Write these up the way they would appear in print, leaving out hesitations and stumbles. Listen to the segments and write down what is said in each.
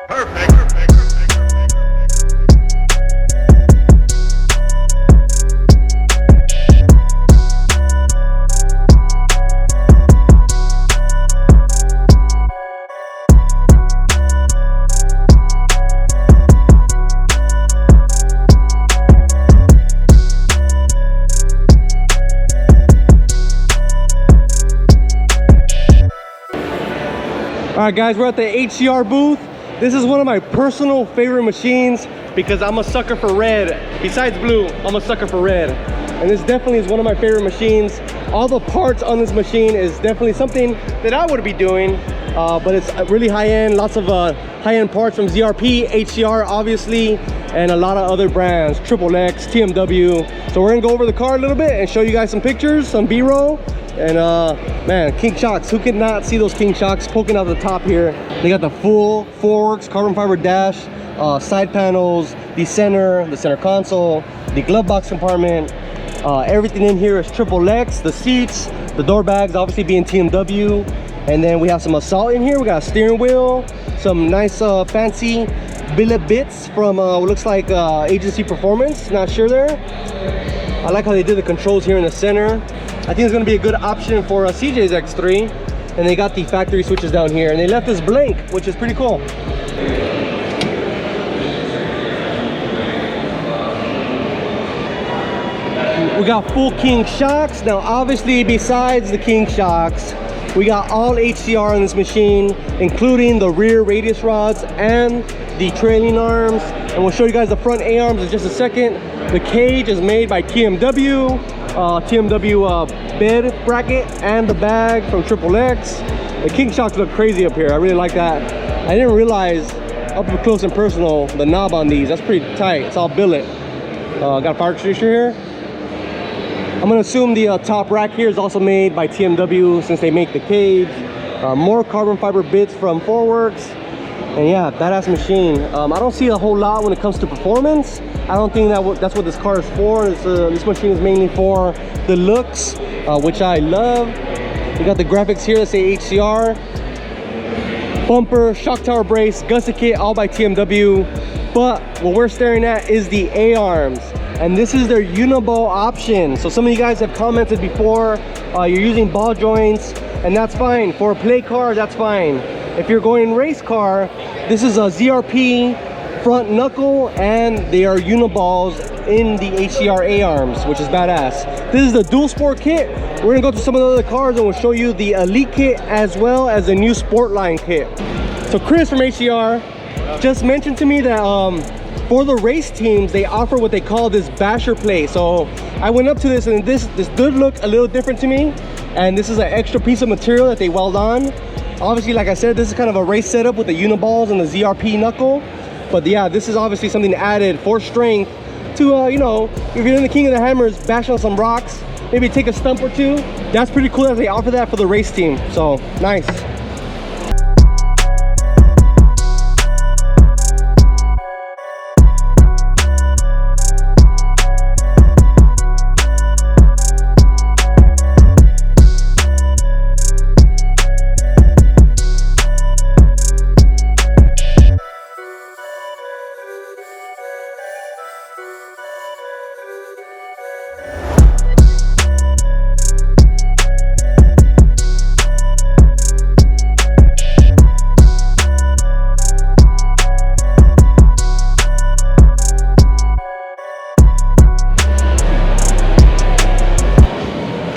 Perfect. All right, guys, we're at the HCR booth. This is one of my personal favorite machines because I'm a sucker for red. Besides blue, I'm a sucker for red. And this definitely is one of my favorite machines. All the parts on this machine is definitely something that I would be doing, but it's really high-end, lots of high-end parts from ZRP, HCR, obviously, and a lot of other brands, XXX, TMW. So we're gonna go over the car a little bit and show you guys some pictures, some B-roll. And man, king shocks, who could not see those king shocks poking out the top here? They got the full forks, carbon fiber dash, side panels, the center console, the glove box compartment. Everything in here is XXX, the seats, the door bags obviously being TMW. And then we have some assault in here. We got a steering wheel, some nice fancy billet bits from what looks like Agency Performance, not sure there. I like how they did the controls here in the center. I think it's going to be a good option for CJ's X3. And they got the factory switches down here. And they left this blank, which is pretty cool. We got full king shocks. Now, obviously, besides the king shocks, we got all HCR on this machine, including the rear radius rods and the trailing arms. And we'll show you guys the front A-arms in just a second. The cage is made by TMW. TMW bed bracket and the bag from XXX. The king shocks look crazy up here. I really like that. I didn't realize up close and personal the knob on these. That's pretty tight. It's all billet. Got a fire extinguisher here. I'm gonna assume the top rack here is also made by TMW since they make the cage. More carbon fiber bits from Forworks. And yeah, badass machine. I don't see a whole lot when it comes to performance. I don't think that's what this car is for. This machine is mainly for the looks, which I love. We got the graphics here that say HCR. Bumper, shock tower brace, gusset kit, all by TMW. But what we're staring at is the A-arms. And this is their uniball option. So some of you guys have commented before, you're using ball joints, and that's fine. For a play car, that's fine. If you're going race car, this is a ZRP front knuckle, and they are uniballs in the HCR A-arms, which is badass. This is the dual sport kit. We're gonna go to some of the other cars and we'll show you the Elite kit as well as the new Sport Line kit. So Chris from HCR just mentioned to me that for the race teams, they offer what they call this basher plate. So I went up to this and this did look a little different to me. And this is an extra piece of material that they weld on. Obviously, like I said, this is kind of a race setup with the uniballs and the ZRP knuckle. But yeah, this is obviously something added for strength to, you know, if you're in the King of the Hammers, bash on some rocks, maybe take a stump or two. That's pretty cool that they offer that for the race team. So, nice.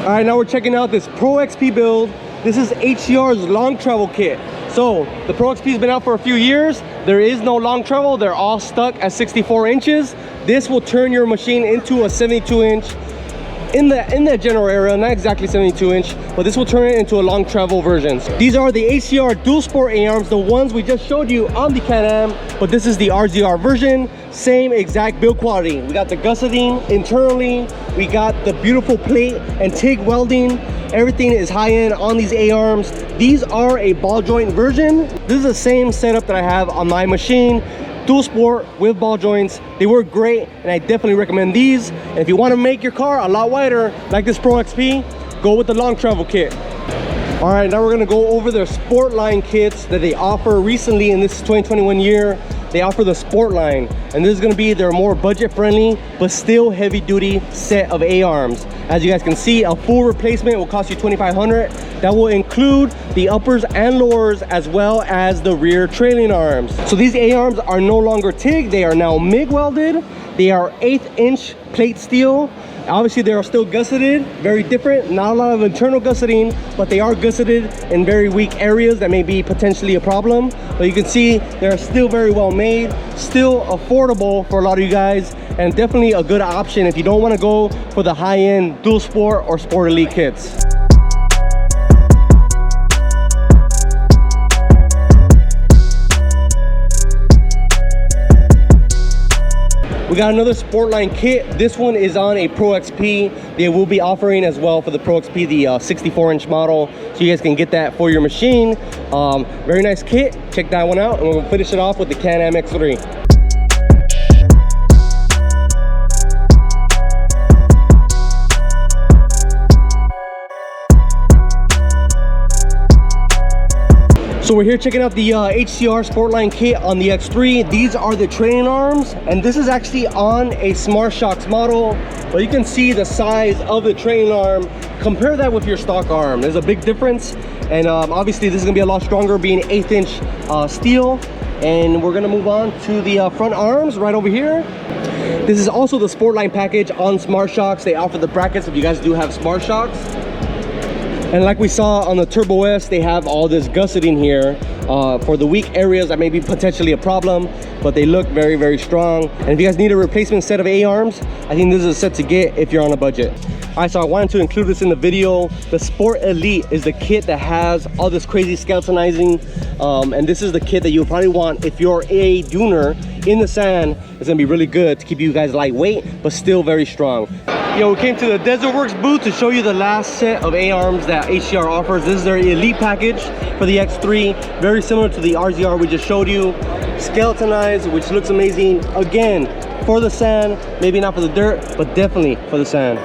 All right, now we're checking out this Pro XP build. This is HCR's long travel kit. So the Pro XP has been out for a few years. There is no long travel. They're all stuck at 64 inches. This will turn your machine into a 72 inch in the general area, not exactly 72 inch, but this will turn it into a long travel version. These are the HCR dual sport A-arms, the ones we just showed you on the Can-Am, but this is the RZR version. Same exact build quality. We got the gusseting internally, we got the beautiful plate and TIG welding. Everything is high-end on these A-arms. These are a ball joint version. This is the same setup that I have on my machine. Dual sport with ball joints. They work great, and I definitely recommend these. And if you want to make your car a lot wider, like this Pro XP, go with the long travel kit. All right, now we're gonna go over their sport line kits that they offer recently in this 2021 year. They offer the sport line, and this is gonna be their more budget friendly, but still heavy duty set of A-arms. As you guys can see, a full replacement will cost you $2,500. That will include the uppers and lowers, as well as the rear trailing arms. So these A-arms are no longer TIG, they are now MIG welded. They are 1/8 inch plate steel. Obviously they are still gusseted, very different, not a lot of internal gusseting, but they are gusseted in very weak areas that may be potentially a problem. But you can see they're still very well made, still affordable for a lot of you guys, and definitely a good option if you don't want to go for the high-end dual sport or sport elite kits. We got another Sportline kit. This one is on a Pro XP. They will be offering as well for the Pro XP the 64-inch model, so you guys can get that for your machine. Very nice kit. Check that one out, and we'll finish it off with the Can-Am X3. So we're here checking out the HCR Sportline kit on the X3. These are the training arms, and this is actually on a Smart Shocks model, but you can see the size of the training arm. Compare that with your stock arm. There's a big difference, and obviously this is gonna be a lot stronger, being 1/8 inch steel. And we're gonna move on to the front arms right over here. This is also the Sportline package on Smart Shocks. They offer the brackets if you guys do have Smart Shocks. And like we saw on the Turbo S, they have all this gusseting here for the weak areas that may be potentially a problem, but they look very, very strong. And if you guys need a replacement set of A-arms, I think this is a set to get if you're on a budget. All right, so I wanted to include this in the video. The Sport Elite is the kit that has all this crazy skeletonizing, and this is the kit that you'll probably want if you're a duner in the sand. It's gonna be really good to keep you guys lightweight, but still very strong. Yo, we came to the Desert Works booth to show you the last set of A-arms that HCR offers. This is their Elite package for the X3. Very similar to the RZR we just showed you. Skeletonized, which looks amazing. Again, for the sand, maybe not for the dirt, but definitely for the sand.